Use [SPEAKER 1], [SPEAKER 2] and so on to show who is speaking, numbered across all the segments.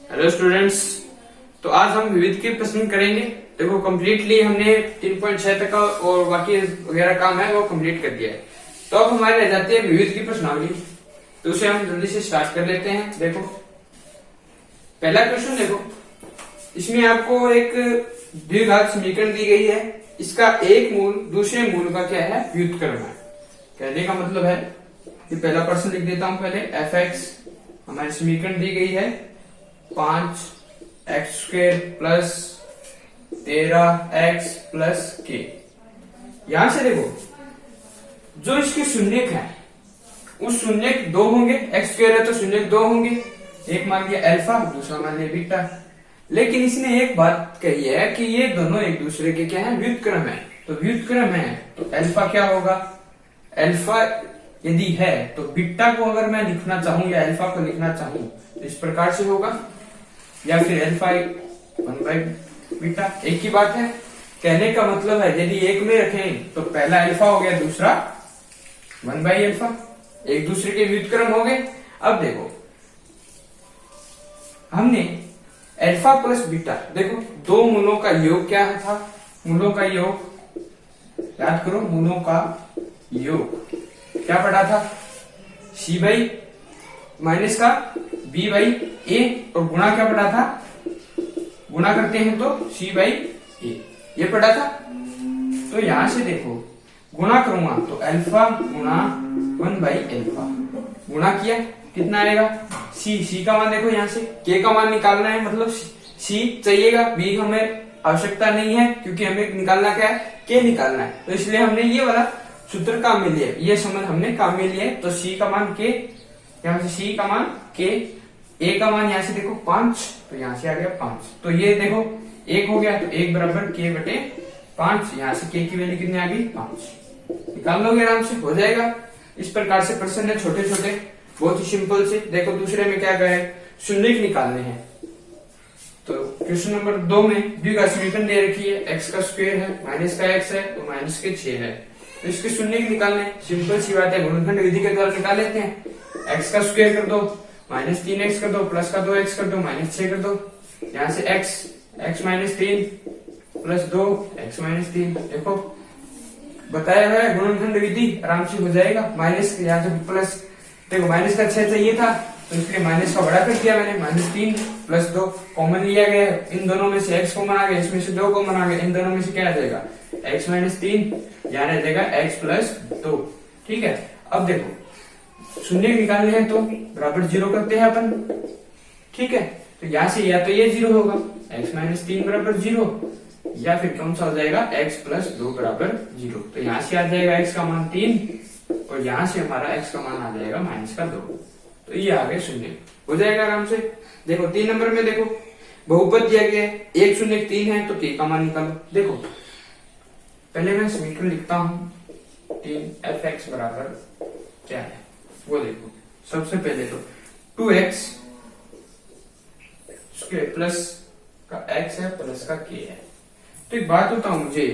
[SPEAKER 1] Hello students. तो आज हम विविध के प्रश्न करेंगे। देखो कंप्लीटली हमने 3.6 तक का और बाकी वगैरह काम है वो कंप्लीट कर दिया है। तो अब हमारे रह जाती है विविध की प्रश्नावली। तो उसे हम जल्दी से स्टार्ट कर लेते हैं। देखो पहला क्वेश्चन देखो, इसमें आपको एक द्विघात समीकरण दी गई है। इसका एक मूल दूसरे मूल का क्या है, व्युत्क्रम है। कहने का मतलब है कि पहला प्रश्न लिख देता हूं पहले। f(x) हमारी समीकरण दी गई है 5x² plus 13x plus k। यहां से देखो जो इसके शून्यक है उस शून्यक दो होंगे। x² है तो शून्यक दो होंगे। एक मान लिया अल्फा, दूसरा मान लिया बीटा। लेकिन इसने एक बात कही है कि ये दोनों एक दूसरे के क्या है, व्युत्क्रम है। तो व्युत्क्रम है तो अल्फा क्या होगा, अल्फा यदि है तो बीटा को अगर मैं लिखना चाहूं या अल्फा को लिखना चाहूं तो इस प्रकार से होगा, या फिर अल्फा 1/बीटा। एक ही बात है। कहने का मतलब है यदि एक में रखें तो पहला अल्फा हो गया, दूसरा 1/अल्फा, एक दूसरे के व्युत्क्रम हो गए। अब देखो हमने अल्फा प्लस बीटा, देखो दो मूलों का योग क्या था, मूलों का योग याद करो, मूलों का योग क्या पढ़ा था, c बाई माइनस का b बाई a, और गुणा क्या पढ़ा था, गुणा करते हैं तो c बाई a, ये पढ़ा था। तो यहां से देखो गुणा करूंगा तो अल्फा गुणा 1/अल्फा, गुणा किया कितना आएगा c का मान देखो, यहां से k का मान निकालना है, मतलब c चाहिएगा, b हमें आवश्यकता नहीं है क्योंकि हमें निकालना क्या है, k निकालना है। तो इसलिए हमने ये वाला सूत्र काम में लिया, ये समझ हमने काम में लिया। तो c का मान k, यहां से c का मान k, a का मान यहां से देखो 5, तो यहां से आ गया 5। तो ये देखो 1 हो गया तो 1 बराबर k बटे 5, यहां से k की वैल्यू कितनी आ गई 5। निकाल लोगे आराम से, हो जाएगा। इस प्रकार से प्रश्न है छोटे छोटे, बहुत ही सिंपल से। देखो दूसरे में क्या गए, शून्यक निकालने हैं। तो क्वेश्चन नंबर 2 में द्विघात समीकरण दे रखी है, x का स्क्वायर है, माइनस का x है तो माइनस के 6 है। तो इसके शून्यक निकालने, सिंपल सी बात है, गुणनखंड विधि के द्वारा निकाल लेते हैं। x का स्क्वायर कर दो, माइनस 3x कर दो, प्लस का 2x कर दो, माइनस 6 कर दो। यहाँ से x minus 3 plus 2 x minus 3, देखो बताया हुआ है गुणनखंड विधि, आराम से हो जाएगा। माइनस यहाँ से प्लस, देखो माइनस का 6 चाहिए था तो इसलिए माइनस का बड़ा कर दिया मैंने, माइनस 3 प्लस 2 कॉमन लिया गया, इन दोनों में से x कॉमन आ गया, इसमें से 2 कॉमन आ गया, इन दोनों में से क्या आ जाएगा x माइनस 3, यहाँ रह जाएगा x प्लस 2। ठीक है। अब देखो शून्य निकालने हैं तो बराबर 0 करते हैं अपन। ठीक है, तो यहाँ से या तो ये 0 होगा, x माइनस 3 बराबर 0, या फिर कौन सा हो जाएगा x प्लस 2 बराबर 0। तो यहाँ से आ जाएगा x का मान 3 और यहाँ से हमारा x का मान आ जाएगा माइनस का 2। तो ये आ गए शून्य, हो जाएगा आराम से। देखो 3 नंबर में देखो बहुपद दिया गया है, 1 शून्य 3 है तो k का मान निकालो। देखो पहले मैं समीकरण लिखता हूं, 3f(x) बराबर क्या है वो देखो। सबसे पहले तो 2x स्क्वायर प्लस का x है प्लस का k है। तो एक बात बताओ मुझे,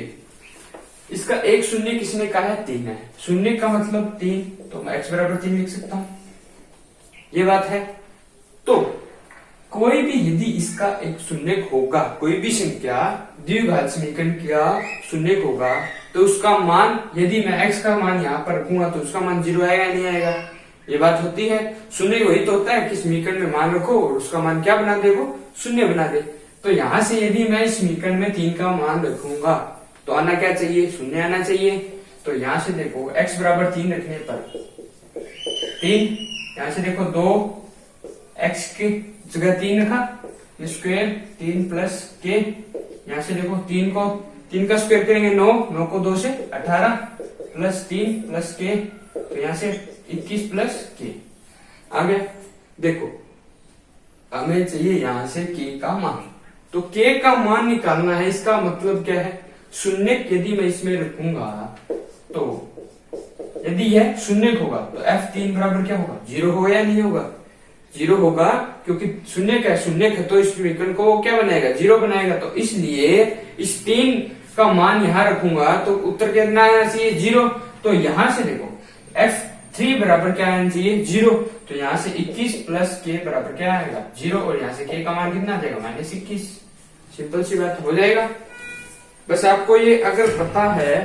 [SPEAKER 1] इसका एक शून्य किसने कहा है, 3 है। शून्य का मतलब 3, तो मैं x बराबर 3 लिख सकता हूं, ये बात है। तो कोई भी यदि इसका एक शून्यक होगा, कोई भी संख्या द्विघात समीकरण का शून्यक होगा तो उसका मान, यदि मैं x का मान यहाँ पर रखूंगा तो उसका मान 0 आएगा नहीं आएगा, ये बात होती है। शून्य वही तो होता है कि समीकरण में मान रखो और उसका मान क्या बना दे, वो शून्य बना दे। तो यहाँ से यदि मैं इस समीकरण में 3 का मान रखूंगा तो आना क्या चाहिए, शून्य आना चाहिए। तो यहाँ से देखो x बराबर 3 रखने पर 3, यहाँ से देखो 2x की जगह 3 रखा, स्क्वायर 3 प्लस k, यहाँ से देखो 3 का स्क्वायर करेंगे 9 को 2 से 18 प्लस 3 प्लस k, तो यहाँ से 21 प्लस k आ गया। देखो हमें चाहिए यहाँ से k का मान, तो k का मान निकालना है। इसका मतलब क्या है, शून्य यदि मैं इसमें रखूंगा तो यदि यह शून्य होगा तो f3 बराबर क्या होगा, 0 होगा या नहीं होगा, 0 होगा, क्योंकि शून्य क्या है, शून्य है तो इस समीकरण को क्या बनाएगा, 0 बनाएगा। तो इसलिए इस 3 का मान यहां रखूंगा तो उत्तर कितना आना चाहिए, 0। तो यहां से देखो f 3 बराबर क्या आना चाहिए 0। तो यहाँ से 21 प्लस के बराबर क्या आएगा 0, और यहाँ से के का मान कितना आ जाएगा -21। सिंपल सी बात हो जाएगा। बस आपको ये अगर पता है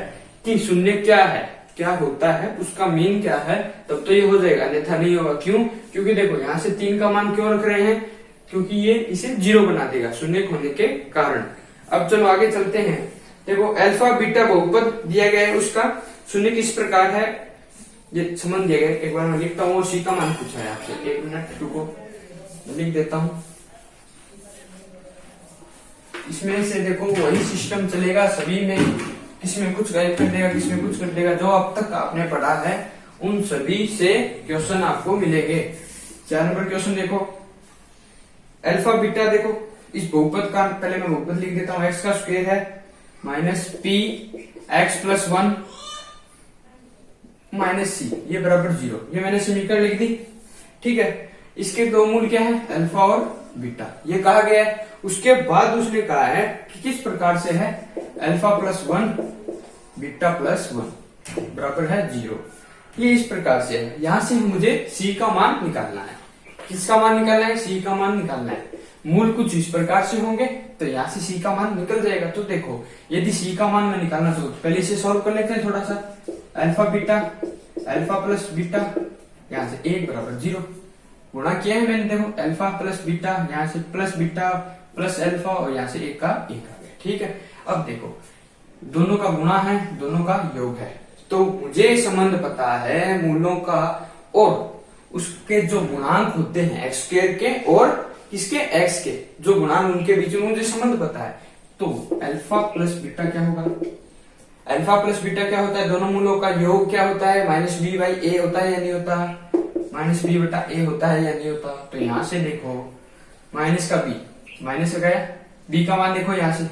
[SPEAKER 1] कि शून्य क्या है, क्या होता है, उसका मीन क्या है, तब तो ये हो जाएगा, अन्यथा नहीं होगा। क्यों? क्योंकि देखो यहाँ से 3 का मान क्यों रख रहे हैं, क्योंकि ये इसे 0 बना देगा शून्य होने के कारण। अब चलो आगे चलते हैं। देखो अल्फा बीटा बहुपद दिया गया है, उसका शून्य किस प्रकार है ये समझ दिया गया। एक बार मैं लिखता हूँ, सी का मान पूछा है आपसे, 1 मिनट रुको, लिख देता हूँ। इसमें से देखो वही सिस्टम चलेगा सभी में, किसमें कुछ गायब कर देगा, किसमें कुछ कर देगा। जो अब तक आपने पढ़ा है उन सभी से क्वेश्चन आपको मिलेंगे। 4 नंबर क्वेश्चन देखो, अल्फा बीटा देखो इस बहुपद का, पहले मैं बहुपद लिख देता हूँ। एक्स का स्क्वायर है -p x + 1 -c, ये बराबर 0। ये मैंने समीकरण लिख दी, ठीक है। इसके दो मूल क्या है, अल्फा और बीटा, ये कहा गया है। उसके बाद उसने कहा है कि किस प्रकार से है, अल्फा + 1 बीटा + 1 बराबर है 0। ये इस प्रकार से है। यहां से मुझे c का मान निकालना है। किसका मान निकालना है, c का मान निकालना है। मूल कुछ इस प्रकार से होंगे तो यहाँ से c का मान निकल जाएगा। तो देखो यदि c का मान मैं निकालना चाहूँ तो पहले इसे सॉल्व कर लेते हैं थोड़ा सा। अल्फा प्लस बीटा, यहाँ से 1 बराबर 0 गुणा किया है मैंने। देखो अल्फा प्लस बीटा, यहाँ से प्लस बीटा प्लस अल्फा, और यहाँ से 1 का 1 आ गया, ठीक है। अब देखो दोनों का गुणा है, दोनों का योग है, तो मुझे संबंध पता है मूलों का और उसके जो गुणांक होते हैं एक्स स्क्वायर के और किसके एक्स के, जो गुणांक उनके बीच में मुझे संबंध पता है। तो अल्फा प्लस बीटा क्या होगा, अल्फा प्लस बीटा क्या होता है, दोनों मूलों का योग क्या होता है, -b/a होता है या नहीं होता, -b/a होता है या नहीं होता। तो यहां से देखो माइनस का b, माइनस हो गया, b का मान देखो यहाँ से।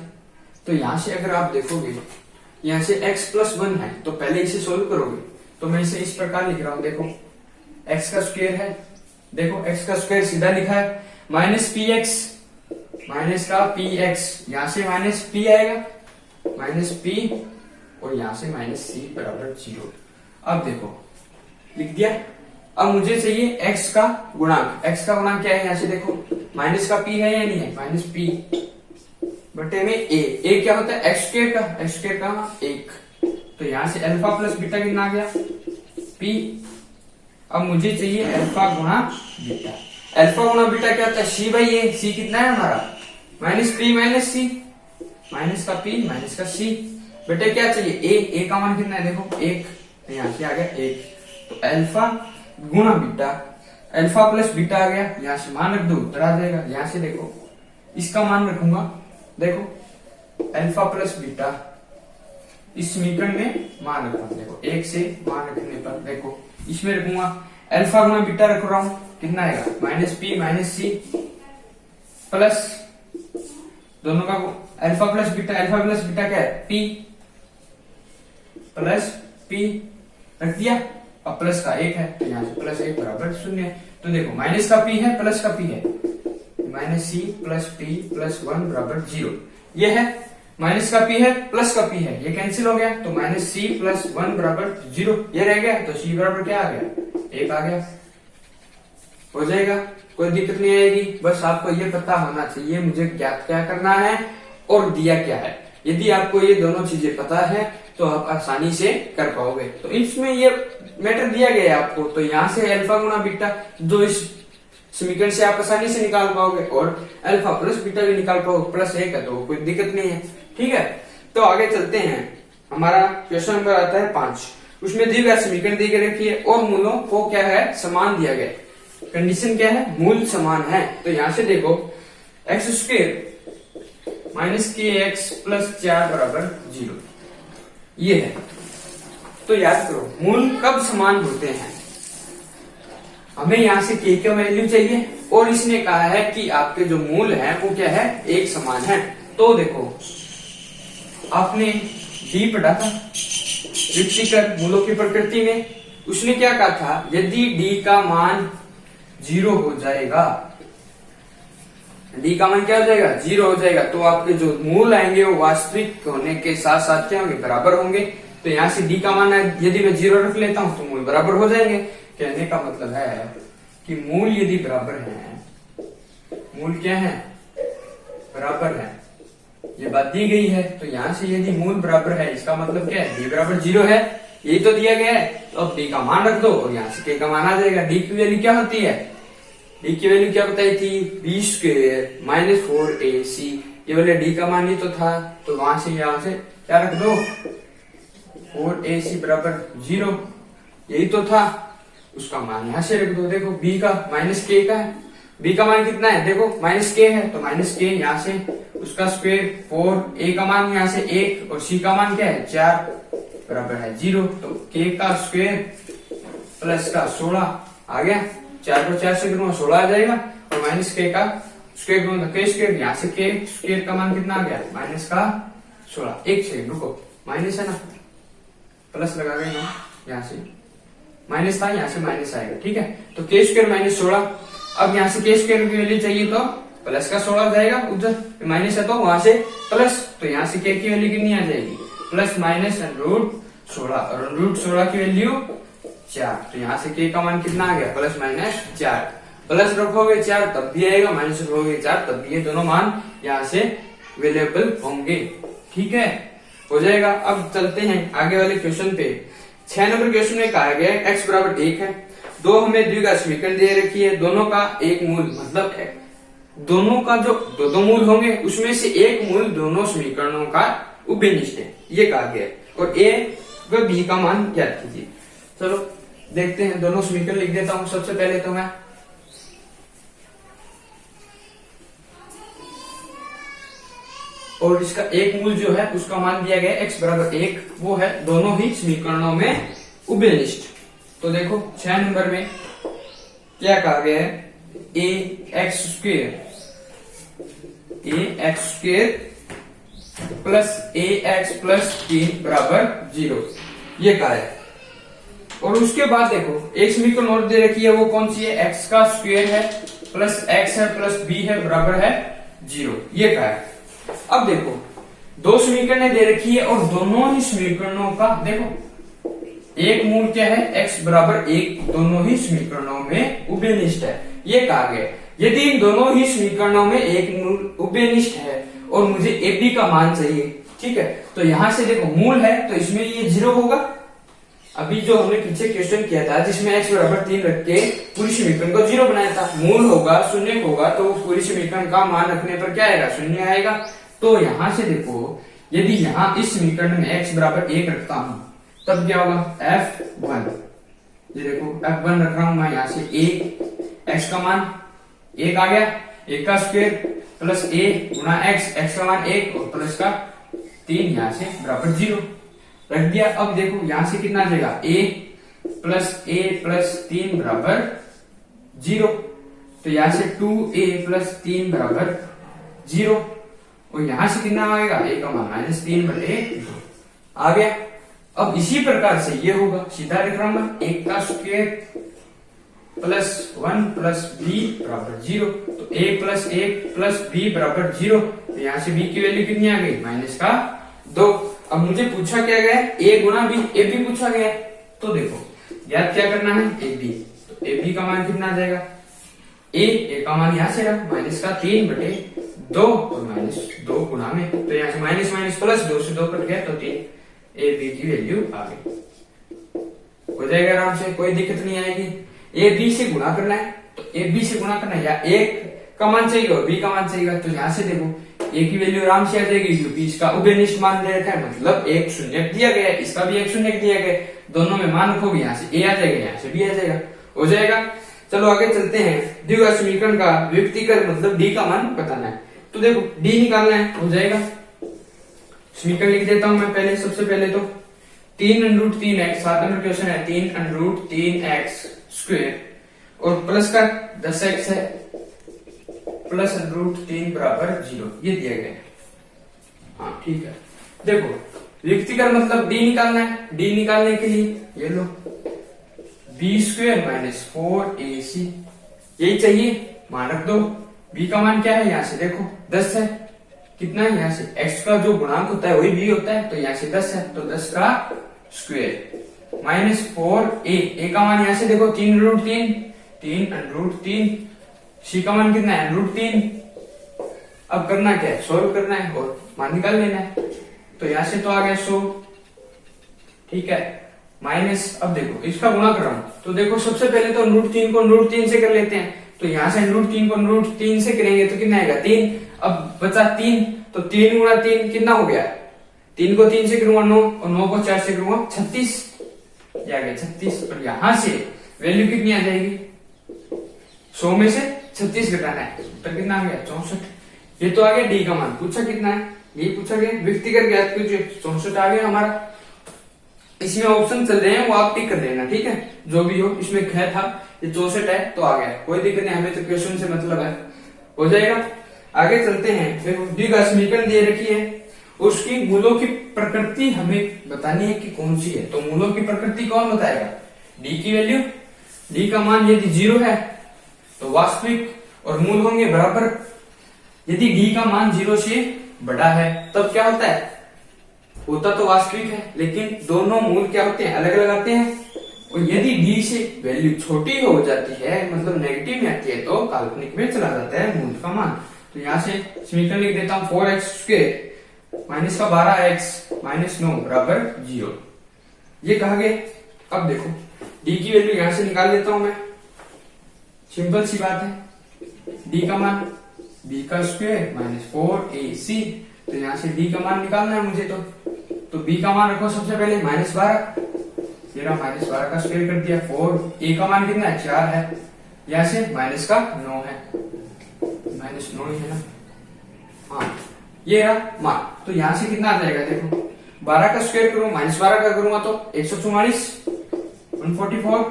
[SPEAKER 1] तो यहां से अगर आप देखोगे यहाँ से x + 1 है, तो पहले इसे सोल्व करोगे। तो मैं इसे इस प्रकार लिख रहा हूं, देखो x का स्क्वायर है, देखो x का स्क्वायर सीधा लिखा है -px, माइनस का px, यहां से -p आएगा -p, और यहां से -c बराबर 0। अब देखो लिख दिया। अब मुझे चाहिए x का गुणांक। x का गुणांक क्या है, यहाँ से देखो माइनस का p है या नहीं है, -p बटे में a क्या होता है, x स्क्वायर का 1। तो यहां से अल्फा प्लस बीटा कितना आ गया p। अब मुझे चाहिए अल्फा गुणा बीटा। अल्फा गुणा बीटा क्या होता है, c/a। c कितना है हमारा, -p - c, माइनस का p माइनस का c बेटे क्या चाहिए a का मान कितना है, देखो 1, यहाँ से आ गया 1। तो अल्फा गुणा बीटा, अल्फा प्लस बीटा आ गया, यहाँ से मान रख दो उत्तर आ जाएगा। यहाँ से देखो इसका मान रखूंगा, देखो अल्फा प्लस बीटा, इस समीकरण में मान रखा हूं, देखो 1 से मान रखने पर देखो इसमें रखूंगा अल्फा गुणा बीटा रख रहा हूं, कितना आएगा -p - c प्लस दोनों का अल्फा प्लस बीटा क्या है p प्लस p रख दिया। अब प्लस का 1 है, तो यहाँ से +1 बराबर 0। तो देखो माइनस का p है प्लस का p है, -c + p + 1 बराबर 0। ये है माइनस का p है प्लस का p है, ये कैंसिल हो गया, तो -c + 1 बराबर 0 ये रह गया। तो c बराबर क्या आ गया, 1 आ गया। हो जाएगा, कोई दिक्कत नहीं आएगी। बस आपको ये पता होना चाहिए मुझे ज्ञात क्या करना है और दिया क्या है। यदि आपको ये दोनों चीजें पता है तो आप आसानी से कर पाओगे। तो इसमें ये मैटर दिया गया है आपको, तो यहाँ से अल्फा गुणा बीटा जो इस समीकरण से आप आसानी से निकाल पाओगे, और अल्फा प्लस बीटा भी निकाल पाओगे, +1 है तो कोई दिक्कत नहीं है, ठीक है। तो आगे चलते हैं, हमारा क्वेश्चन नंबर आता है 5। उसमें दी गई समीकरण दी गई रखी है और मूलों को क्या है, समान दिया गया। कंडीशन क्या है, मूल समान है। तो यहां से देखो x² -kx + 4 बराबर 0 ये है। तो याद करो मूल कब समान होते हैं, हमें यहां से k का वैल्यू चाहिए और इसने कहा है कि आपके जो मूल हैं वो क्या है, एक समान है। तो देखो आपने d पढ़ा था विपरीत मूलों की प्रकृति में, उसने क्या कहा था, यदि d का मान 0 हो जाएगा, d का मान क्या हो जाएगा, 0 हो जाएगा, तो आपके जो मूल आएंगे वो वास्तविक होने के साथ साथ क्या होंगे, बराबर होंगे। तो यहाँ से डी का मान यदि मैं 0 रख लेता हूं तो मूल बराबर हो जाएंगे। कहने का मतलब है कि मूल यदि बराबर है, मूल क्या है, बराबर है, ये बात दी गई है। तो यहाँ से यदि मूल बराबर है इसका मतलब क्या है, डी बराबर 0 है, यही तो दिया गया है। तो अब डी का मान रख दो और यहाँ से के का मान आ जाएगा। डी की वैल्यू क्या होती है, डी की वैल्यू क्या बताई थी, बी स्क्वायर माइनस 4ac। ये वाले डी का मान ही तो था, तो वहां से यहाँ से क्या रख दो, 4ac बराबर 0, यही तो था, उसका मान यहाँ से रख दो। देखो बी का माइनस के का है, बी का मान कितना है, देखो माइनस के है, तो माइनस के यहाँ से उसका स्क्वायर 4, ए का मान यहाँ से 1 और सी का मान क्या है 4 बराबर है 0। तो के का स्क्वायर प्लस का 16 आ गया, 4 को 4 से गुणा 16 आ जाएगा, और माइनस के का स्क्वायर गुणा के स्क्वायर, यहाँ से के स्क्वायर का मान कितना आ गया माइनस का 16। एक सेकंड रुको, माइनस है ना, प्लस लगा गए यहाँ से माइनस था, यहाँ से माइनस आएगा, ठीक है। तो के स्क्वायर माइनस 16, अब यहाँ से के स्क्वायर की वैल्यू चाहिए तो प्लस का 16 जाएगा, उधर माइनस है तो वहां से प्लस, तो यहाँ से के की वैल्यू कितनी आ जाएगी, प्लस माइनस रूट 16, और रूट 16 की वैल्यू 4, तो यहाँ से के का मान कितना आ गया प्लस माइनस 4। प्लस रखोगे 4 तब भी आएगा, माइनस रखोगे 4 तब भी, ये दोनों मान यहाँ से अवेलेबल होंगे, ठीक है, हो जाएगा। अब चलते हैं आगे वाले क्वेश्चन पे। 6 नंबर क्वेश्चन में कहा गया है x बराबर 1 है, दो हमें द्विघात समीकरण दे रखी है, दोनों का एक मूल, मतलब दोनों का जो दो मूल होंगे उसमें से एक मूल दोनों समीकरणों का उभयनिष्ठ है, ये कहा गया है, और a व b का मान ज्ञात कीजिए। चलो देखते हैं, दोनों समीकरण लिख देता हूं सबसे पहले तो मैं, और इसका एक मूल जो है उसका मान दिया गया x बराबर 1, वो है दोनों ही समीकरणों में उभयनिष्ठ। तो देखो 6 नंबर में क्या कहा गया है, a x square plus ax plus 3 बराबर 0, ये कहा है। और उसके बाद देखो एक समीकरण और दे रखी है, वो कौन सी है, x का स्क्वायर है प्लस x है प्लस b है बराबर है 0, ये कहा है। अब देखो दो समीकरणें दे रखी है और दोनों ही समीकरणों का देखो एक मूल क्या है, x बराबर 1, दोनों ही समीकरणों में उभयनिष्ठ है, ये कहा गया। यदि इन दोनों ही समीकरणों में एक मूल उभयनिष्ठ है और मुझे ab का मान चाहिए, ठीक है, तो यहां से देखो मूल है तो इसमें ये 0 होगा। अभी जो हमने पीछे क्वेश्चन किया था जिसमें x बराबर 3 रख के पूरी समीकरण को 0 बनाया था, मूल होगा शून्य होगा तो पूरी समीकरण का मान रखने पर क्या आएगा, शून्य आएगा। तो यहां से देखो यदि यहाँ इस समीकरण में x बराबर 1 रखता हूं तब क्या होगा, f1, ये देखो f1 रख रहा हूं मैं, यहाँ से a, x का मान 1 आ गया, 1 का स्क्वायर प्लस a गुणा x का मान 1 और प्लस का 3 यहाँ से बराबर 0 रख दिया। अब देखो यहां से कितना आ जाएगा, a प्लस 3 बराबर 0, तो यहां से 2a प्लस 3 बराबर 0, और यहां से कितना आएगा, a का मान माइनस 3 बटे 2 आ गया। अब इसी प्रकार से ये होगा, सीधा लिख रहा हूं मैं, 1 का स्क्वायर प्लस 1 प्लस b बराबर 0, तो a प्लस 1 प्लस b बराबर 0, तो यहां से b की वैल्यू कितनी आ गई, माइनस का 2। अब मुझे पूछा क्या गया है, a गुणा b, a b पूछा गया है, तो देखो याद क्या करना है, a b, तो a b का मान कितना आ जाएगा, a का मान यहां से रहा माइनस का 3 बटे 2 और माइनस 2 गुणा में, तो यहाँ से माइनस माइनस प्लस 2 से 2 कट गया, तो 3 a b की वैल्यू आ गई, हो जाएगा आराम से, कोई दिक्कत नहीं आएगी। a b से गुणा करना है तो a b से गुणा करना है, या a का मान चाहिए और b का मान चाहिए, तो यहाँ से देखो a की वैल्यू आराम से आ जाएगी क्योंकि इसका उभयनिष्ठ मान दे रखा है, मतलब एक शून्य दिया गया है, इसका भी एक शून्य दिया गया है, दोनों में मान रखोगे, यहाँ से a आ जाएगा, यहाँ से b आ जाएगा, हो जाएगा। चलो आगे चलते हैं, द्विघात समीकरण का व्यक्तिगत मतलब d का मान बताना है, तो देखो d निकालना है, हो जाएगा। समीकरण लिख देता हूं मैं पहले, सबसे पहले तो 3√3x, 7 नंबर क्वेश्चन है, 3√3x स्क्वायर और प्लस का 10x है प्लस √3 बराबर 0, ये दिया गया है। हाँ ठीक है, देखो व्यक्तिगत मतलब d निकालना है, d निकालने के लिए ये लो b स्क्वायर माइनस 4ac, यही चाहिए, मान रख दो। b का मान क्या है, यहाँ से देखो 10 है, कितना है यहाँ से x का जो गुणांक होता है वही b होता है, तो यहाँ से 10 है, तो 10 का स्क्वेयर माइनस 4a का मान यहां से देखो 3√3 सी का मान कितना है √3। अब करना क्या है, सोल्व करना है और मान निकाल लेना है। तो यहां से तो आ गया 100, ठीक है। माइनस, अब देखो इसका गुणा कर रहा हूं तो देखो सबसे पहले तो √3 को √3 से कर लेते हैं। तो यहां से √3 को √3 से करेंगे तो कितना आएगा 3। अब बचा 3, तो 3 गुणा 3 कितना हो गया, 3 को 3 से करूंगा 9 और 9 को 4 से करूंगा 36, ये आ गया 36। और यहां से वैल्यू कितनी आ जाएगी, 100 में से 36 घटाना है तो कितना आ गया 64। ये तो आ गया डी का मान। पूछा कितना है, ये पूछा गया व्यक्तिगत ज्ञात कुछ 64 आ गया हमारा। इसमें ऑप्शन चल रहे हैं वो आप टिक कर देना, ठीक है। जो भी हो इसमें ख था, ये 64 है तो आ गया, कोई दिक्कत नहीं, हमें तो क्वेश्चन से मतलब है, हो जाएगा। आगे चलते हैं। देखो डी का समीकरण दे रखी है, उसकी मूलों की प्रकृति हमें बतानी है कि कौन सी है। तो मूलों की प्रकृति कौन बताएगा, डी की वैल्यू। डी का मान यदि 0 है तो वास्तविक और मूल होंगे बराबर। यदि डी का मान 0 से बड़ा है तब क्या होता है, होता तो वास्तविक है लेकिन दोनों मूल क्या होते हैं, अलग अलग आते हैं। और यदि डी से वैल्यू छोटी हो जाती है, मतलब नेगेटिव में आती है, तो काल्पनिक में चला जाता है मूल का मान। तो यहां से समीकरण लिख देता हूं 4x² माइनस का 12x माइनस 9 बराबर 0। ये कहा गया। अब देखो डी की वैल्यू यहां से निकाल लेता हूं मैं, सिंपल सी बात है। डी का मान b का स्क्वायर माइनस 4ac, तो यहां से d का मान निकालना है मुझे। तो b का मान रखो सबसे पहले -12, मेरा -12 का स्क्वायर कर दिया 4। a का मान कितना है 4 है, यहां से माइनस का 9 है, -9 ही है ना, हाँ ये रहा मान। तो यहां से कितना आ जाएगा, देखो 12 का स्क्वायर करूं -12 का करूंगा तो 144 144।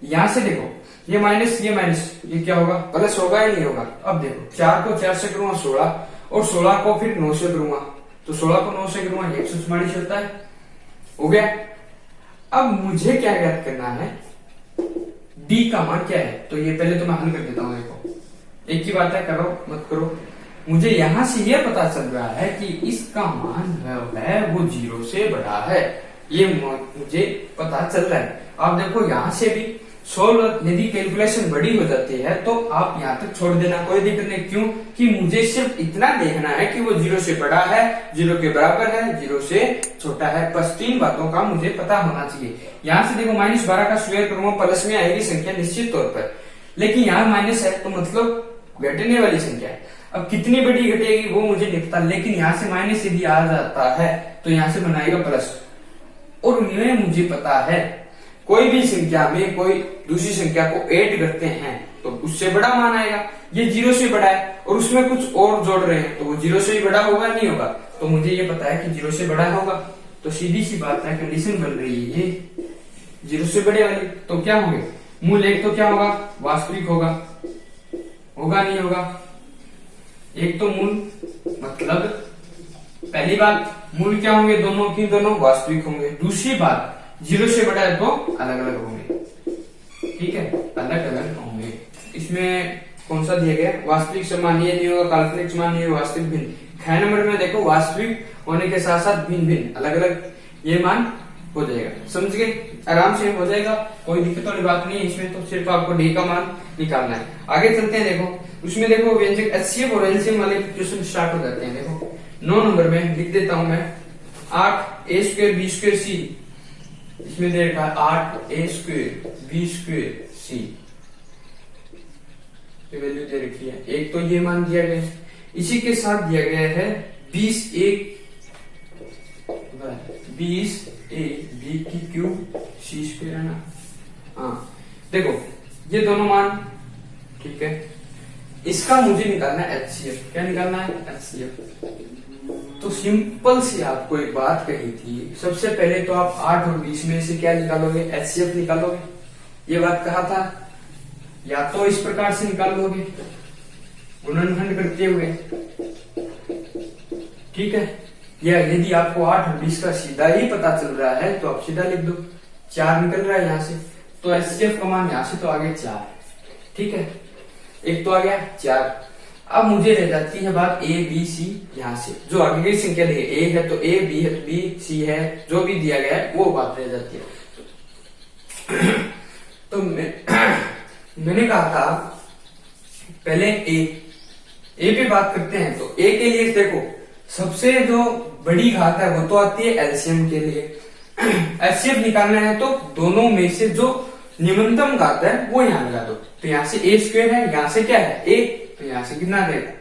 [SPEAKER 1] यहां से देखो ये माइनस ये क्या होगा, प्लस होगा या नहीं होगा। अब देखो 4 को 4 से करूंगा 16 और 16 को फिर 9 से करूंगा तो 16 को 9 से करूंगा 144 होता है, हो गया। अब मुझे क्या ज्ञात करना है, डी का मान क्या है। तो ये पहले तो मैं हल कर देता हूं। देखो एक ही बात है, करो मत करो। मुझे यहां से ये पता चल रहा है कि इसका मान है वो 0 से बड़ा है, ये मुझे पता चल रहा है। आप देखो यहां से भी सोल्व, यदि कैलकुलेशन बड़ी हो जाती है तो आप यहाँ तक छोड़ देना, कोई दिक्कत नहीं। क्यों कि मुझे सिर्फ इतना देखना है कि वो 0 से बड़ा है, 0 के बराबर है, 0 से छोटा है, बस 3 बातों का मुझे पता होना चाहिए। यहाँ से देखो -12 का स्क्वायर करूंगा, प्लस में आएगी संख्या निश्चित तौर पर, लेकिन यहाँ माइनस है तो मतलब घटने वाली संख्या है। अब कितनी बड़ी घटेगी वो मुझे नहीं पता, लेकिन यहाँ से माइनस यदि आ जाता है तो यहाँ से बनाएगा प्लस। और ये मुझे पता है कोई भी संख्या में कोई दूसरी संख्या को ऐड करते हैं तो उससे बड़ा मान आएगा। ये 0 से बड़ा है और उसमें कुछ और जोड़ रहे हैं तो वो 0 से ही बड़ा होगा नहीं होगा। तो मुझे ये पता है कि 0 से बड़ा होगा, तो सीधी सी बात है, कंडीशन बन रही है ये 0 से बड़े वाली। तो क्या होंगे मूल, एक तो क्या होगा वास्तविक होगा नहीं होगा। एक तो मूल मतलब पहली बात मूल क्या होंगे, दोनों की दोनों वास्तविक होंगे। दूसरी बात 0 से बड़ा है तो अलग अलग होंगे, ठीक है, अलग अलग होंगे। इसमें कौन सा दिया गया, वास्तविक समान ये नहीं होगा, काल्पनिक समान नहीं होगा, वास्तविक भिन्न। ख नंबर में देखो वास्तविक होने के साथ साथ भिन्न भिन्न अलग अलग ये मान हो जाएगा, समझ गए, आराम से हो जाएगा, कोई दिक्कत वाली बात नहीं है इसमें। तो सिर्फ आपको डी का मान निकालना है। आगे चलते हैं। देखो उसमें देखो व्यंजक HCF और LCM वाले क्वेश्चन स्टार्ट हो जाते हैं। देखो 9 नंबर में लिख देता हूं मैं 8a² b² c, इसमें दे रखा है 8a² b² c, वैल्यू दे रखी है। एक तो ये मान दिया गया है, इसी के साथ दिया गया है 20a b की क्यूब c² है ना, हाँ देखो ये दोनों मान, ठीक है। इसका मुझे निकालना है HCF। क्या निकालना है HCF। तो सिंपल सी आपको एक बात कही थी, सबसे पहले तो आप 8 और 20 में से क्या निकालोगे, HCF निकालोगे। ये बात कहा था, या तो इस प्रकार से निकाल लोगे गुणनखंड करते हुए, ठीक है, या यदि आपको 8 और 20 का सीधा ही पता चल रहा है तो आप सीधा लिख दो। 4 निकल रहा है यहाँ से, तो HCF का मान यहाँ से तो आ गया 4, ठीक है, एक तो आ गया 4। अब मुझे रह जाती है बात ए बी सी, यहाँ से जो आगे की संख्या दी है, ए है तो ए, बी है तो बी, सी है जो भी दिया गया है वो बात रह जाती है। तो मैंने कहा था पहले ए पे बात करते हैं। तो ए के लिए देखो सबसे जो बड़ी घात है वो तो आती है एलसीएम के लिए। एचसीएफ निकालना है तो दोनों में से जो निम्नतम घात है वो यहाँ लगा दो। तो यहाँ से ए स्क्वायर है, यहाँ से क्या है ए, तो यहाँ से कितना रहेगा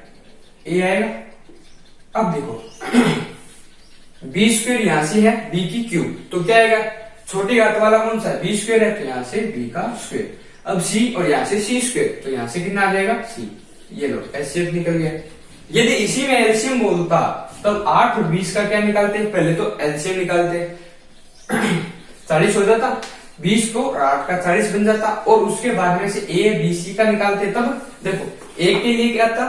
[SPEAKER 1] ए आएगा। अब देखो बी स्क्वायर यहाँ से है बी की क्यूब, तो क्या आएगा छोटी घात वाला कौन सा है बी स्क्वायर है, तो यहाँ से बी का स्क्वायर। अब सी और यहाँ से सी स्क्वायर, तो यहाँ से कितना आ जाएगा सी। ये लो एचसीएफ निकल गया। यदि इसी में एलसीएम बोलता तब 8 और 20 का क्या निकालते, पहले तो एलसीएम निकालते 40 हो जाता, 20 को और 8 का 40 बन जाता, और उसके बाद में से ए बी सी का निकालते। तब देखो ए के लिए क्या था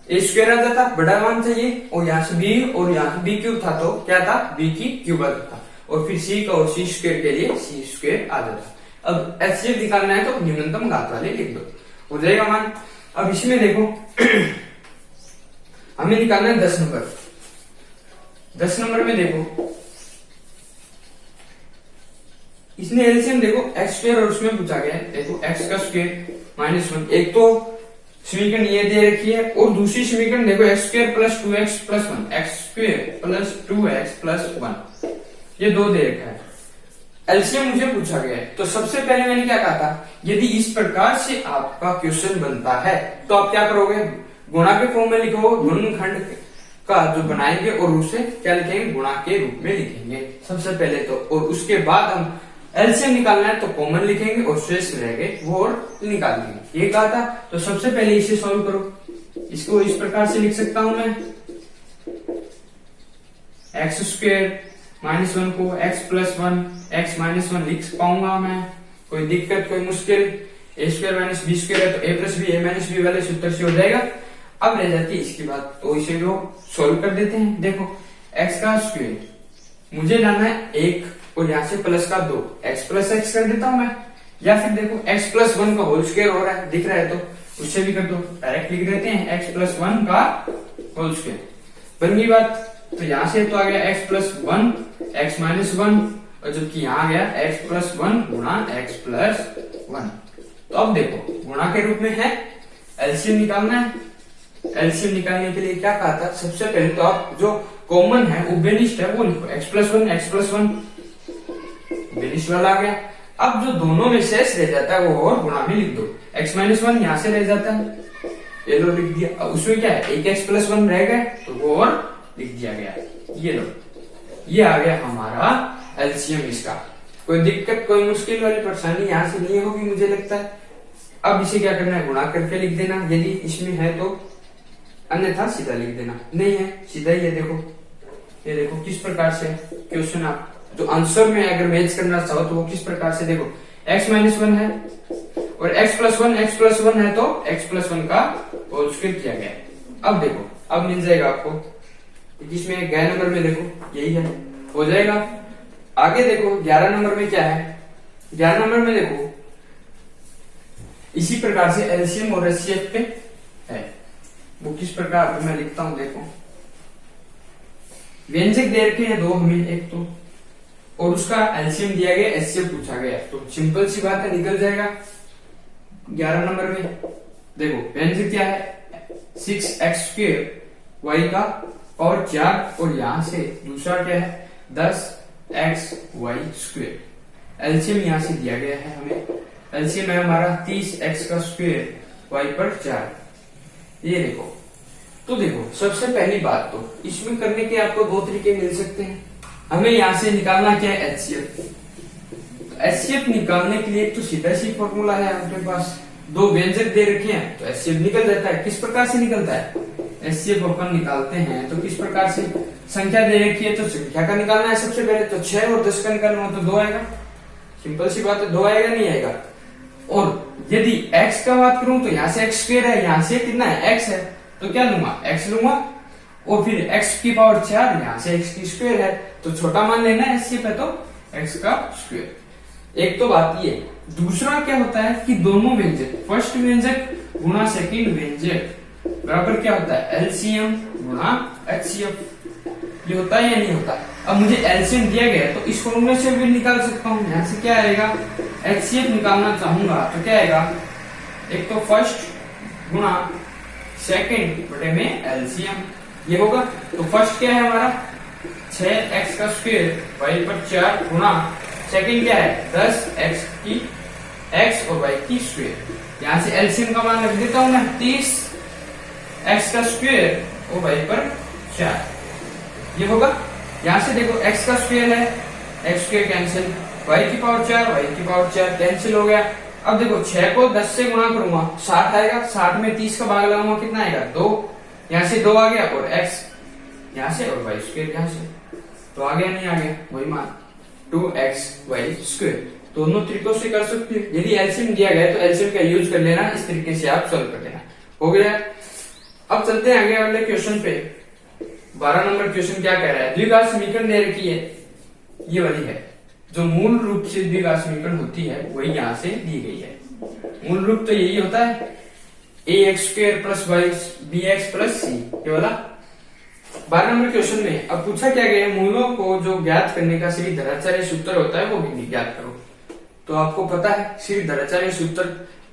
[SPEAKER 1] ए स्क्वायर आ जाता, बड़ा मान चाहिए, और यहाँ से बी और यहाँ से बी क्यूब था तो क्या था बी की क्यूब आ जाता, और फिर सी का और सी स्क्वायर के लिए सी स्क्वायर आ जाता। अब एचसीएफ निकालना है तो निम्नतम घात वाले लिख दो, हो जाएगा मान। अब इसमें देखो हमें निकालना है 10 नंबर। 10 नंबर में देखो इसने एलसीएम देखो एक्स स्क्वायर और उसमें पूछा गया है, देखो एक्स का स्क्वायर माइनस 1, एक तो समीकरण ये दे रखी है, और दूसरी समीकरण देखो x square plus 2x plus 1, x square plus 2x plus 1, ये दो दे रखा है। एलसीएम मुझे पूछा गया है, तो सबसे पहले मैंने क्या कहा था, यदि इस प्रकार से आपका क्वेश्चन बनता है तो आप क्या करोगे, गुणा के फॉर्म में लिखोगे, गुणनखंड का जो बनाएंगे और उसे क्या लिखेंगे गुणा के रूप में लिखेंगे सबसे पहले तो, और उसके बाद हम एलसीएम निकालना है तो कॉमन लिखेंगे और शेष रह गए वो और निकाल देंगे, ये कहा था। तो सबसे पहले इसे सॉल्व करो, इसको इस प्रकार से लिख सकता हूं मैं एक्स स्क्वायर माइनस 1 को एक्स प्लस 1 एक्स माइनस 1 लिख पाऊंगा मैं, कोई दिक्कत कोई मुश्किल, ए स्क्वायर माइनस बी स्क्वायर है तो ए प्लस बी ए माइनस बी वाले सूत्र से हो जाएगा। अब रह जाती है इसकी बात, तो इसे जो सॉल्व कर देते हैं। देखो एक्स का स्क्वायर मुझे लाना है 1 और यहाँ से प्लस का 2, एक्स प्लस एक्स कर देता हूं मैं, या फिर देखो एक्स प्लस 1 का होल स्क्वायर हो रहा है दिख रहा है तो उससे भी कर दो, डायरेक्ट लिख देते हैं एक्स प्लस 1 का होल स्क्वायर, बन गई बात। तो यहाँ से तो आ गया एक्स प्लस 1 एक्स माइनस 1, और जबकि यहाँ आ गया एक्स प्लस 1 गुणा एक्स प्लस 1। तो अब देखो गुणा के रूप में है, एलसीएम निकालना है। एलसीएम निकालने के लिए क्या कहा था, सबसे पहले तो आप जो कॉमन है उभयनिष्ठ है वो लिखो, एक्स प्लस 1 उभयनिष्ठ वाला आ गया। अब जो दोनों में शेष रह जाता है वो और गुणा में लिख दो, एक्स माइनस 1 यहाँ से रह जाता है, ये लो लिख दिया। अब उसमें क्या है एक एक्स प्लस 1 रह गए तो वो और लिख दिया गया, ये लो ये आ गया हमारा एलसीएम इसका। कोई दिक्कत कोई मुश्किल वाली परेशानी यहाँ से नहीं होगी मुझे लगता है। अब इसे क्या करना है गुणा करके लिख देना यदि इसमें है तो, अन्यथा सीधा लिख देना, नहीं है सीधा ही है। देखो ये देखो किस प्रकार से क्वेश्चन आप जो आंसर में अगर मैच करना चाहो तो वो किस प्रकार से, देखो x माइनस 1 है और x प्लस 1 है तो x प्लस 1 का होल स्क्वायर किया गया। अब देखो अब मिल जाएगा आपको, जिसमें 11 नंबर में देखो यही है, हो जाएगा। आगे देखो 11 नंबर में क्या है, 11 नंबर में देखो इसी प्रकार से एलसीएम और एचसीएफ पे है, वो किस प्रकार मैं लिखता हूं देखो, व्यंजक दे रखे हैं दो हमें एक तो, और उसका एलसीएम दिया गया एचसीएफ पूछा गया, तो सिंपल सी बात है निकल जाएगा। 11 नंबर में देखो व्यंजक क्या है 6x स्क्वायर y का और 4, और यहां से दूसरा क्या है 10xy स्क्वायर। एलसीएम यहां से दिया गया है हमें, एलसीएम है हमारा 30x का स्क्वायर y पर 4, ये देखो। तो देखो सबसे पहली बात तो इसमें करने के आपको दो तरीके मिल सकते हैं। हमें यहां से निकालना क्या है एचसीएफ, एचसीएफ निकालने के लिए तो सीधा सी फॉर्मूला है आपके पास, दो व्यंजक दे रखे हैं तो एचसीएफ निकल जाता है। किस प्रकार से निकलता है एचसीएफ अपन निकालते हैं तो किस प्रकार से, संख्या दे रखी है तो संख्या का निकालना है सबसे पहले, तो 6 और 10 का निकालना हो तो 2 आएगा, सिंपल सी बात है 2 आएगा नहीं आएगा। और यदि x का बात करूं तो यहाँ से x स्क्वायर है, यहाँ से कितना है x है तो क्या लूंगा x लूंगा, और फिर x की पावर 4 यहाँ से x की स्क्वायर है तो छोटा मान लेना है एचसीएफ है तो x का स्क्वायर। एक तो बात ये, दूसरा क्या होता है कि दोनों व्यंजक फर्स्ट व्यंजक गुणा सेकंड व्यंजक बराबर क्या होता है एलसीएम गुणा एचसीएफ। ये होता है या नहीं होता? अब मुझे एलसीएम दिया गया है तो इस फॉर्मूले से भी निकाल सकता हूँ। यहाँ से क्या आएगा, एचसीएफ निकालना चाहूंगा तो क्या आएगा, एक तो फर्स्ट गुणा सेकंड बटे में एलसीएम, ये होगा। तो फर्स्ट क्या है हमारा 6x का स्क्वायर y पर 4 गुणा सेकंड क्या है 10x की x और y की स्क्वायर। यहाँ से एलसीएम का मान रख देता हूं मैं 30x का स्क्वायर और y पर 4, ये होगा। यहाँ से देखो x का स्क्वायर है, x स्क्वायर कैंसिल, y की पावर 4 y की पावर 4 कैंसिल हो गया। अब देखो 6 को 10 से गुणा करूंगा 60 आएगा, 60 में 30 का भाग लगाऊंगा कितना आएगा 2, यहाँ से 2 आ गया और x यहाँ से और y स्क्वायर यहाँ से, तो आ गया नहीं आ गया वही मान 2xy स्क्वायर। दोनों तरीकों से कर सकते हो। यदि एलसीएम दिया गया तो एलसीएम का यूज कर लेना, इस तरीके से आप सॉल्व कर लेना। हो गया। अब चलते हैं आगे वाले क्वेश्चन पे। 12 नंबर क्वेश्चन क्या कह रहा है, द्विघात समीकरण दे रखी है, ये वाली है जो मूल रूप से द्विघात समीकरण होती है वही यहाँ से दी गई है। मूल रूप तो यही होता है ax square plus Y bx plus C, ये वाला। 12 नंबर क्वेश्चन में अब पूछा क्या गया है, मूलों को जो ज्ञात करने का श्रीधराचार्य सूत्र होता है वो भी ज्ञात करो। तो आपको पता है श्रीधराचार्य सूत्र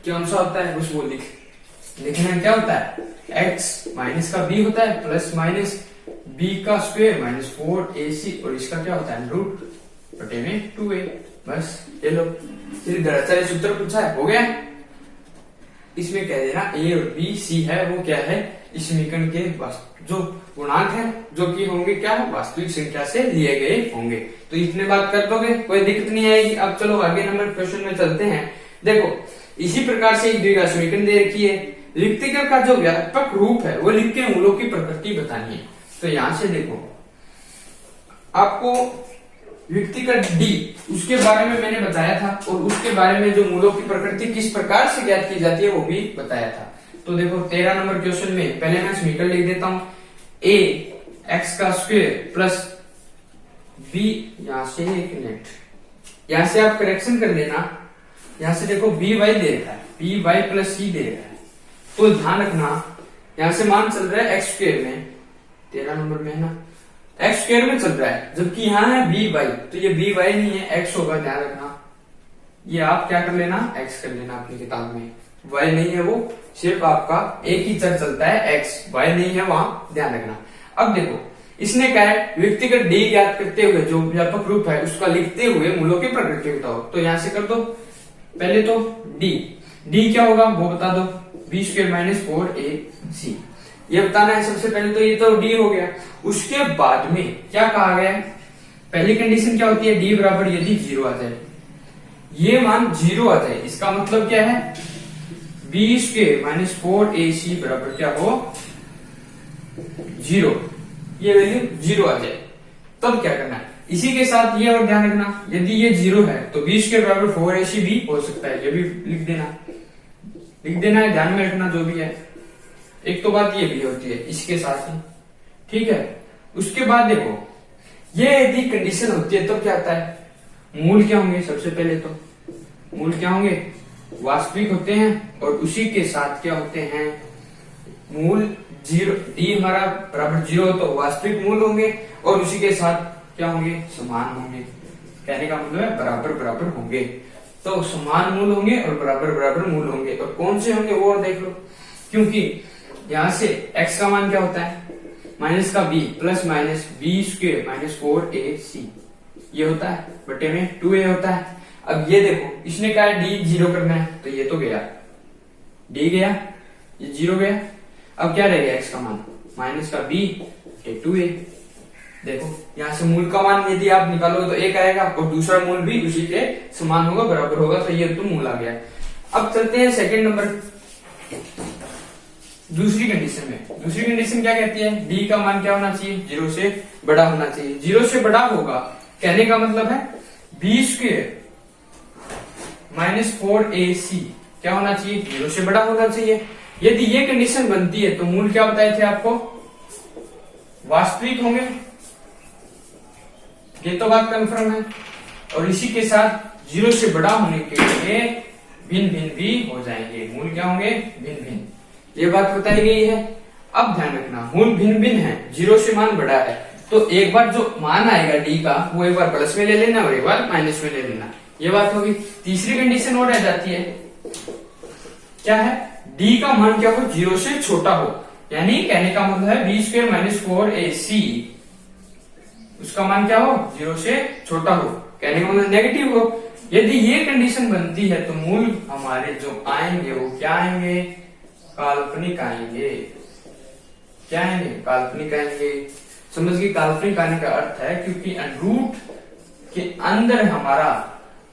[SPEAKER 1] कौन सा होता है, उस वो लिखना क्या होता है x माइनस का b होता है प्लस माइनस b का स्क्वायर माइनस 4ac और इसका क्या होता है रूट बटे में 2a। बस ये लो श्रीधराचार्य सूत्र पूछा है, हो गया। इसमें कह देना a और b c है वो क्या है इस समीकरण के जो गुणांक है जो कि होंगे क्या वास्तविक संख्या से लिए गए होंगे। तो इतने बात कर दोगे कोई दिक्कत नहीं आएगी। अब चलो आगे नंबर क्वेश्चन में चलते हैं। देखो इसी प्रकार से एक द्विघात समीकरण दे रखी है, रिक्तिका का जो व्यापक रूप है वो लिख के मूलों की प्रकृति बतानी है। तो यहां से देखो आपको व्यक्तिगत डी उसके बारे में मैंने बताया था और उसके बारे में जो मूलों की प्रकृति किस प्रकार से ज्ञात की जाती है वो भी बताया था। तो देखो 13 नंबर क्वेश्चन में पहले मैं समीकरण लिख देता हूं, a x का स्क्वायर प्लस b, यहां से एक मिनट, यहां से आप करेक्शन कर लेना। यहां से देखो b y दे रखा है, b y प्लस c दे रखा है, तो ध्यान रखना यहां से मान चल रहा है x स्क्वायर में, 13 नंबर में है ना x स्क्वायर में चल रहा है, जबकि यहाँ है b y, तो ये b y नहीं है x होगा, ध्यान रखना। ये आप क्या कर लेना x कर लेना अपनी किताब में, y नहीं है, वो सिर्फ आपका एक ही चर चलता है x, y नहीं है वहां, ध्यान रखना। अब देखो इसने कहा है व्यक्तिगत डी ज्ञात करते हुए जो व्यापक रूप है उसका लिखते हुए मूलों की प्रकृति बताओ। तो यहां से कर दो पहले तो डी क्या होगा वो बता दो, बी स्क्वायर माइनस 4ac ये बताना है सबसे पहले। तो ये तो डी हो गया। उसके बाद में क्या कहा गया है, पहली कंडीशन क्या होती है, डी बराबर यदि 0 आ जाए, ये मान 0 आ जाए, इसका मतलब क्या है बी स्क्वायर माइनस 4ac बराबर क्या हो 0, ये वैल्यू 0 आ जाए, तब क्या करना है। इसी के साथ ये और ध्यान रखना यदि ये 0 है तो बी स्क्वायर बराबर 4ac भी हो सकता है, ये भी लिख देना है, ध्यान में रखना जो भी है। एक तो बात ये भी होती है इसके साथ ही, ठीक है। उसके बाद देखो ये यदि कंडीशन होती है तो क्या आता है, मूल क्या होंगे, सबसे पहले तो मूल क्या होंगे वास्तविक होते हैं और उसी के साथ क्या होते हैं मूल 0, डी हमारा बराबर 0 तो वास्तविक मूल होंगे और उसी के साथ क्या होंगे समान होंगे, कहने का मतलब है बराबर बराबर होंगे। तो समान मूल होंगे और बराबर बराबर मूल होंगे, और कौन से होंगे वो देख लो, क्योंकि यहां से x का मान क्या होता है माइनस का b plus minus B square minus 4ac ये होता है बटे में 2a होता है। अब ये देखो इसने कहा है डी 0 करना है, तो ये तो गया डी गया, ये 0 गया। अब क्या रह गया x का मान माइनस का b 2a। देखो यहाँ से मूल का मान यदि आप निकालोगे तो एक आएगा और दूसरा मूल भी उसी के समान होगा बराबर होगा, तो ये तो मूल आ गया। अब चलते हैं सेकंड नंबर दूसरी कंडीशन में। दूसरी कंडीशन क्या कहती है, डी का मान क्या होना चाहिए 0 से बड़ा होना चाहिए। 0 से बड़ा होगा कहने का मतलब है बी स्क्वायर माइनस 4ac क्या होना चाहिए 0 से बड़ा होना चाहिए। यदि ये कंडीशन बनती है तो मूल क्या बताए थे आपको वास्तविक होंगे, ये तो बात कंफर्म है, और इसी के साथ 0 से बड़ा होने के लिए भिन्न भिन्न भी हो जाएंगे, मूल क्या होंगे भिन्न भिन्न, ये बात बताई गई है। अब ध्यान रखना मूल भिन्न भिन्न है, 0 से मान बड़ा है, तो एक बार जो मान आएगा डी का वो एक बार प्लस में ले लेना और एक बार माइनस में ले लेना, ये बात होगी। तीसरी कंडीशन और रह जाती है, क्या है, डी का मान क्या हो, 0 से छोटा हो, यानी कहने का मतलब है बी स्क्वायर माइनस 4ac उसका मान क्या हो, 0 से छोटा हो, कहने का मतलब नेगेटिव हो। यदि ये कंडीशन बनती है तो मूल हमारे जो आएंगे वो क्या आएंगे, काल्पनिक आएंगे। क्या आएंगे, काल्पनिक आएंगे। समझ गए, काल्पनिक आने का अर्थ है क्योंकि रूट के अंदर हमारा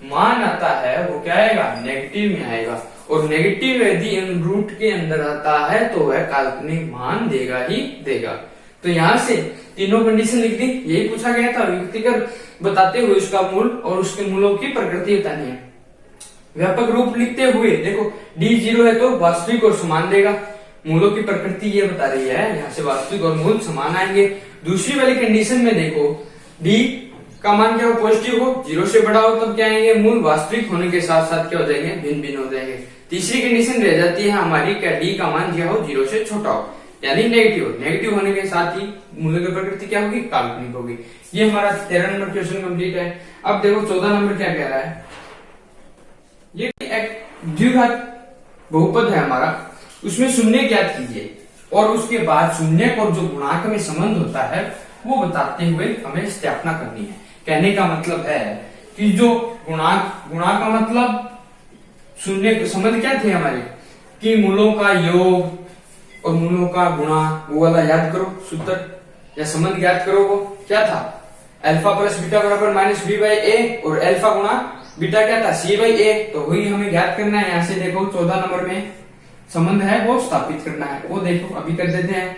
[SPEAKER 1] मान आता है वो क्या आएगा, नेगेटिव में आएगा, और नेगेटिव यदि रूट के अंदर आता है तो वह काल्पनिक मान देगा ही देगा। तो यहाँ से तीनों कंडीशन लिख दी, यही पूछा गया था, व्यक्तिगत बताते हुए उसका मूल और उसके मूलों की प्रकृति बतानी है। व्यापक रूप लिखते हुए देखो डी 0 है तो वास्तविक और समान देगा, मूलों की प्रकृति ये बता रही है, यहाँ से वास्तविक और मूल समान आएंगे। दूसरी वाली कंडीशन में देखो डी का मान क्या हो, पॉजिटिव हो, 0 से बड़ा हो तब क्या आएंगे, मूल वास्तविक होने के साथ साथ क्या हो जाएंगे, भिन्न भिन्न हो जाएंगे। तीसरी कंडीशन रह जाती है हमारी, क्या डी का मान क्या हो, 0 से छोटा हो, यानी नेगेटिव। नेगेटिव होने के साथ ही मूल्य की प्रकृति क्या होगी, काल्पनिक होगी। ये हमारा 13 नंबर क्वेश्चन कंप्लीट है। अब देखो 14 नंबर क्या कह रहा है, ये एक द्विघात बहुपद है हमारा, उसमें शून्य ज्ञात कीजिए और उसके बाद शून्य और जो गुणांक में संबंध होता है वो बताते हुए हमें स्थापना करनी है। कहने का मतलब है कि जो गुणांक का मतलब शून्य संबंध क्या थे हमारे, कि मूलों का योग और मूलों का गुणा, वो वाला याद करो सूत्र या संबंध याद करो, वो क्या था, अल्फा प्लस बीटा बराबर माइनस बी बाई ए, और अल्फा गुणा बीटा क्या था, सी बाई ए। तो वही हमें याद करना है। यहाँ से देखो 14 नंबर में संबंध है वो स्थापित करना है, वो देखो अभी कर देते हैं।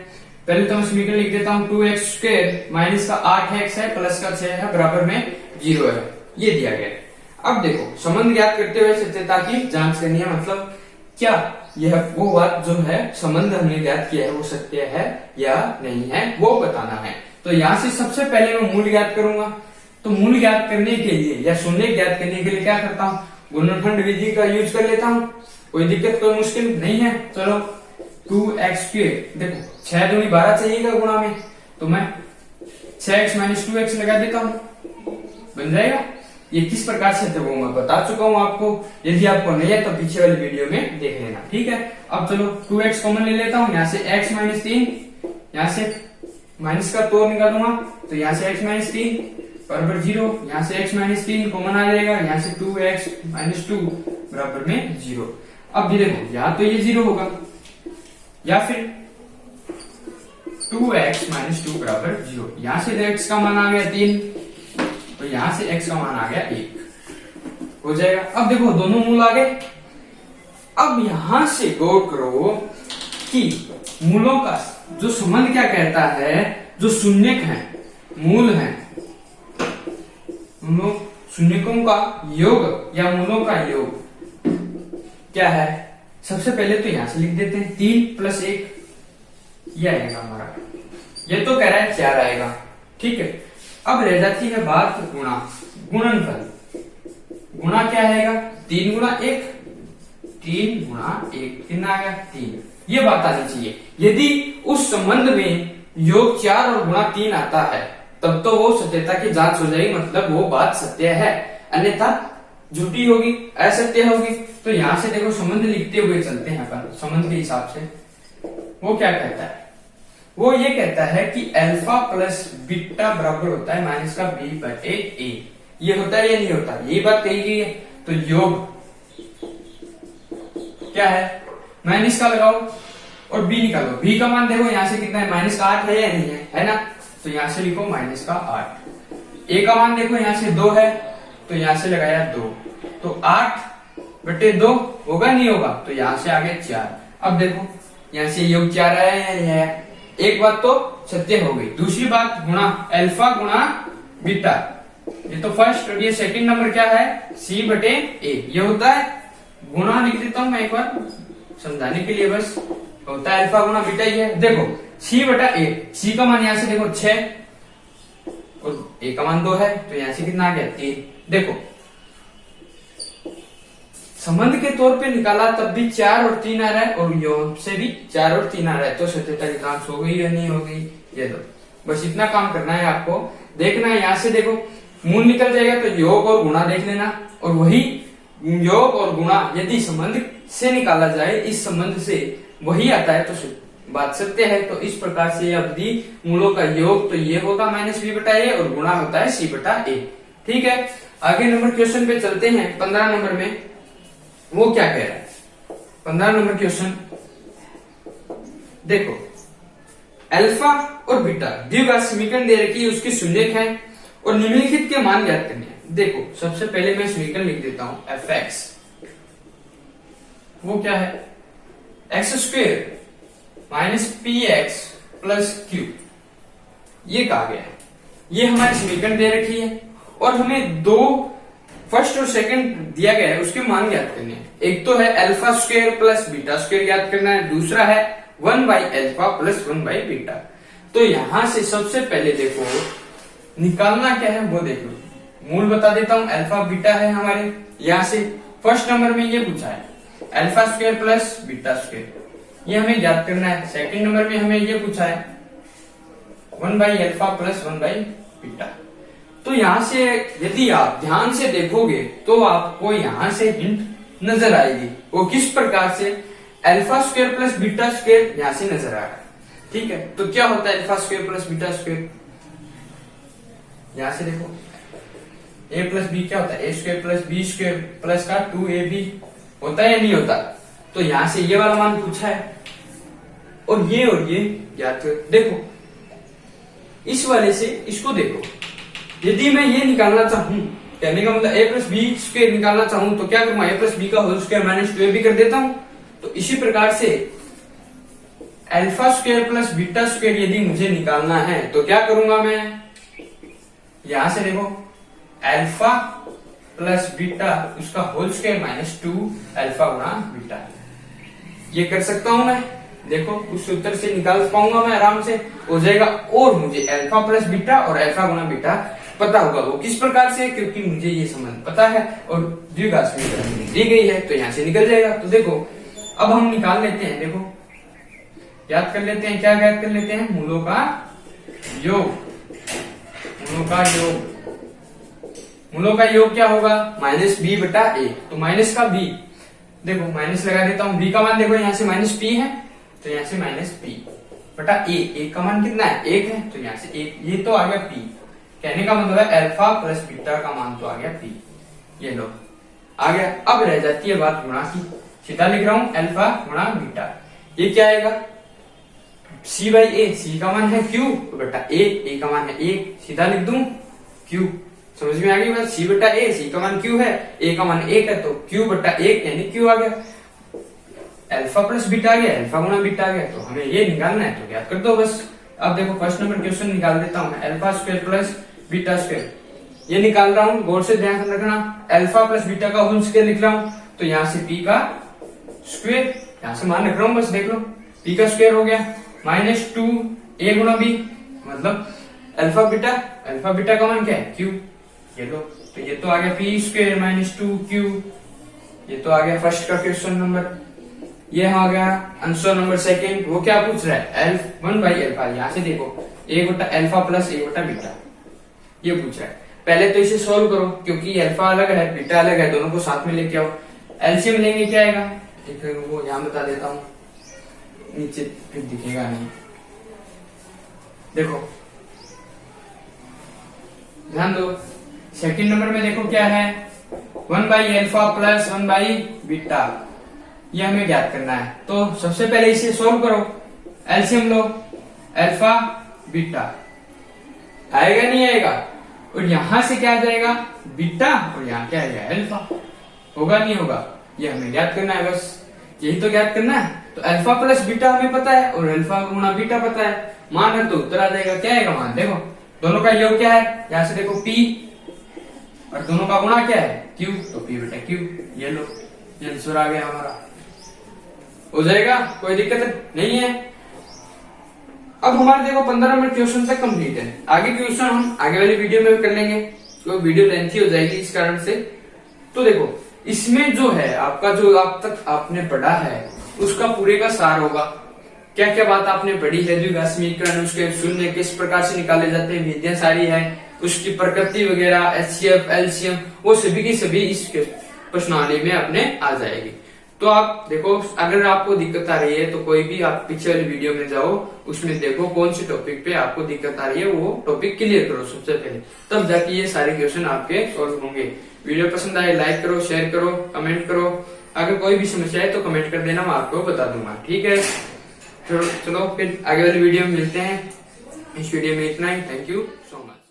[SPEAKER 1] पहले तो मैं समीकरण लिख देता हूँ, 2x स्क्वायर माइनस का 8x है प्लस का 6 है बराबर में 0 है, ये दिया गया है। अब देखो संबंध ज्ञात करते हुए सत्यता की जांच करनी है, मतलब क्या यह वो बात जो है संबंध हमने ज्ञात किया है वो सत्य है या नहीं है वो बताना है। तो यहाँ से सबसे पहले मैं मूल ज्ञात करूंगा, तो मूल ज्ञात करने के लिए या शून्य ज्ञात करने के लिए क्या करता हूँ, गुणनखंड विधि का यूज कर लेता हूँ। कोई दिक्कत कोई मुश्किल नहीं है। चलो 2x स्क्वायर, देखो 6 दूनी 12 चाहिएगा गुणा में, तो मैं 6x माइनस 2x लगा देता हूँ, बन जाएगा। ये किस प्रकार से थे वो मैं बता चुका हूँ आपको, यदि आपको नहीं है तो पीछे वाली वीडियो में देख लेना, ठीक है। अब चलो 2x कॉमन ले लेता हूँ, यहाँ से x माइनस 3, यहाँ से माइनस का 2 निकालूंगा तो यहाँ से x माइनस 3 बराबर 0, यहाँ से x माइनस 3 कॉमन आ जाएगा, यहाँ से 2x माइनस 2 बराबर में 0। अब भी देखो या तो ये 0 होगा या फिर 2x माइनस 2 बराबर 0, यहाँ से x का मान आ गया 3, तो यहां से x का मान आ गया 1 हो जाएगा। अब देखो दोनों मूल आ गए। अब यहां से गौर करो कि मूलों का जो संबंध क्या कहता है, जो शून्यक है मूल है, शून्यकों का योग या मूलों का योग क्या है, सबसे पहले तो यहां से लिख देते हैं 3 प्लस 1 ये आएगा हमारा, ये तो कह रहा है 4 आएगा, ठीक है। अब रह जाती है बात गुणा, गुणनफल। गुणा क्या आएगा, 3 गुणा 1, 3 गुणा 1 कितना आ गया 3, ये बात आनी चाहिए। यदि उस संबंध में योग 4 और गुणा 3 आता है तब तो वो सत्यता की जांच हो जाएगी, मतलब वो बात सत्य है, अन्यथा झूठी होगी, असत्य होगी। तो यहां से देखो संबंध लिखते हुए चलते हैं अपन संबंध के हिसाब से। वो क्या कहता है, वो ये कहता है कि अल्फा प्लस बीटा बराबर होता है माइनस का बी बटे ए। ये होता है या नहीं होता, यही बात कही गई है। तो योग क्या है, माइनस का लगाओ और बी निकालो। बी का मान देखो यहाँ से कितना है, माइनस का 8 है या नहीं है ना, तो यहाँ से लिखो माइनस का 8। ए का मान देखो यहाँ से 2 है, तो यहाँ से लगाया 2, तो 8 बटे 2 होगा नहीं होगा, तो यहाँ से आ गया 4। अब देखो यहाँ से योग 4 आया या नहीं आया, एक बात तो सत्य हो गई। दूसरी बात गुणा, अल्फा गुणा बीटा, ये तो फर्स्ट, और ये सेकंड नंबर क्या है, सी बटे ए, ये होता है गुणा। लिख देता हूं मैं एक बार समझाने के लिए, बस होता है अल्फा गुणा बीटा। ये देखो सी बटा ए, सी का मान यहाँ से देखो 6 और ए का मान 2 है, तो यहाँ से कितना आ गया 3। देखो संबंध के तौर पे निकाला तब भी 4 और 3 आ रहा है, और योग से भी 4 और 3 आ रहा है, तो सत्यता की जांच हो गई या नहीं हो गई? ये दो, बस इतना काम करना है आपको। देखना है यहाँ से, देखो मूल निकल जाएगा तो योग और गुणा देख लेना, और वही योग और गुणा यदि संबंध से निकाला जाए, इस संबंध से वही आता है तो बात सत्य है। तो इस प्रकार से अवधि मूलों का योग तो ये होगा -b/a, और गुणा होता है c/a। ठीक है, आगे नंबर क्वेश्चन पे चलते हैं। 15 नंबर में वो क्या कह रहा है? 15 नंबर क्वेश्चन देखो, अल्फा और बीटा द्विघात समीकरण दे रखी है, उसकी शून्यक है और निम्नलिखित के मान ज्ञात करने हैं। देखो सबसे पहले मैं समीकरण लिख देता हूं, f(x) वो क्या है? x² -px + q, ये कहा गया है। ये हमारी समीकरण दे रखी है और हमें दो फर्स्ट और सेकंड दिया गया है, उसके मान ज्ञात करने हैं। एक तो है α² + β² ज्ञात करना है, दूसरा है 1/α + 1/β। तो यहां से सबसे पहले देखो निकालना क्या है वो देख लो। मूल बता देता हूं, अल्फा बीटा है हमारे। यहां से फर्स्ट नंबर में ये पूछा है α² + β², ये हमें ज्ञात करना है। सेकंड नंबर में हमें ये पूछा है 1/α + 1/β। तो यहां से यदि आप ध्यान से देखोगे तो आपको यहां से हिंट नजर आएगी। वो किस प्रकार से? α² + β² यहां से नजर आ रहा है। ठीक है, तो क्या होता है α² + β²? यहां से देखो, a + b क्या होता है? a² + b² प्लस का 2ab होता है या नहीं होता? तो यहां से ये वाला मान पूछा है और ये ज्ञात कर। देखो इस वाले से इसको देखो, यदि मैं ये निकालना चाहूं, कहने का मतलब a + b² निकालना चाहूं तो क्या करूंगा? a + b का होल स्क्वायर -2ab कर देता हूं। तो इसी प्रकार से α² + β² यदि मुझे निकालना है तो क्या करूंगा मैं? यहां से देखो अल्फा + बीटा उसका होल स्क्वायर -2α × बीटा, ये कर सकता हूं मैं। देखो उस उत्तर से निकाल पाऊंगा मैं आराम से, हो जाएगा। और मुझे अल्फा + बीटा और α × बीटा पता होगा। वो किस प्रकार से? क्योंकि मुझे ये संबंध पता है और द्विघात समीकरण दी गई है, तो यहां से निकल जाएगा। तो देखो अब हम निकाल लेते हैं। देखो याद कर लेते हैं, क्या याद कर लेते हैं? मूलों का योग। मूलों का योग, मूलों का योग क्या होगा? -b/a। तो माइनस का b, देखो माइनस लगा देता हूं। b का मान देखो यहाँ से -p है, तो यहाँ से -p/a। a का मान कितना है? 1 है, तो यहाँ से 1, ये तो आ गया p। कहने का मतलब है अल्फा + बीटा का मान तो आ गया p। ये लो आ गया। अब रह जाती है बात गुणा की। सीधा लिख रहा हूं अल्फा × बीटा। ये क्या आएगा? c/a, c का मान है q बटा a का मान है 1, सीधा लिख दूं q। समझ में आ गई बात? c/a, c का मान q है, a का मान 1 है, तो q/1 यानी q आ गया। अल्फा + बीटा आ गया, अल्फा × बीटा आ गया, तो हमें ये निकालना है तो ज्ञात कर दो बस। अब देखो फर्स्ट नंबर क्वेश्चन निकाल देता हूं मैं। α² + β², ये निकाल रहा हूं, गौर से ध्यान रखना। अल्फा + बीटा का होल स्क्वायर लिख रहा हूं, तो यहाँ से p का स्क्वायर, यहाँ से मान रख रहा हूं, बस देख लो p का स्क्वायर हो गया -2a × b, मतलब अल्फा बीटा का मान क्या है? q। ये लो, तो ये तो आ गया p² -2q। ये तो आ गया फर्स्ट का क्वेश्चन नंबर। ये आ गया आंसर नंबर सेकंड। वो क्या पूछ रहा है? 1/α। यहाँ से देखो a/α + a/β, ये पूछ रहा है। पहले तो इसे सोल्व करो, क्योंकि अल्फा अलग है बीटा अलग है, दोनों को साथ में लेके आओ। एलसीएम लेंगे, क्या आएगा? वो यहाँ बता देता हूँ, नीचे फिर दिखेगा नहीं। देखो ध्यान दो, सेकंड नंबर में देखो क्या है? 1/α + 1/β, ये हमें ज्ञात करना है। तो सबसे पहले इसे सोल्व करो, एलसीएम लो, अल्फा बीटा आएगा नहीं आएगा? और यहां से क्या आ जाएगा? बीटा, और यहाँ क्या आएगा? अल्फा। होगा नहीं होगा? ये हमें ज्ञात करना है, बस यही तो ज्ञात करना है। तो अल्फा + बीटा हमें पता है और अल्फा × बीटा पता है, मान रख दो, उत्तर आ जाएगा। क्या आएगा मान? देखो दोनों का योग क्या है? यहाँ से देखो p, और दोनों का गुणा क्या है? q, तो p/q। ये लो, ये आंसर आ गया हमारा। हो जाएगा, कोई दिक्कत नहीं है। अब हमारे देखो 15 मिनट क्वेश्चन तक कंप्लीट है। आगे क्वेश्चन हम आगे वाली वीडियो में कर लेंगे, तो वीडियो लेंथी हो जाएगी इस कारण से। तो देखो इसमें जो है आपका जो अब तक आपने पढ़ा है उसका पूरे का सार होगा। क्या क्या बात आपने पढ़ी है, द्विघात समीकरण, उसके शून्य किस प्रकार से निकाले जाते हैं, विधियां सारी है, उसकी प्रकृति वगैरह, एचसीएफ, एलसीएम, वो सभी की सभी इस प्रश्नावली में अपने आ जाएगी। तो आप देखो, अगर आपको दिक्कत आ रही है तो कोई भी आप पीछे वाली वीडियो में जाओ, उसमें देखो कौन से टॉपिक पे आपको दिक्कत आ रही है, वो टॉपिक क्लियर करो सबसे पहले, तब जाके ये सारे क्वेश्चन आपके सॉल्व होंगे। वीडियो पसंद आए लाइक करो, शेयर करो, कमेंट करो। अगर कोई भी समस्या है तो कमेंट कर देना, मैं आपको बता दूंगा। ठीक है, चलो फिर आगे वाली वीडियो में मिलते हैं। इस वीडियो में इतना ही। Thank you so much.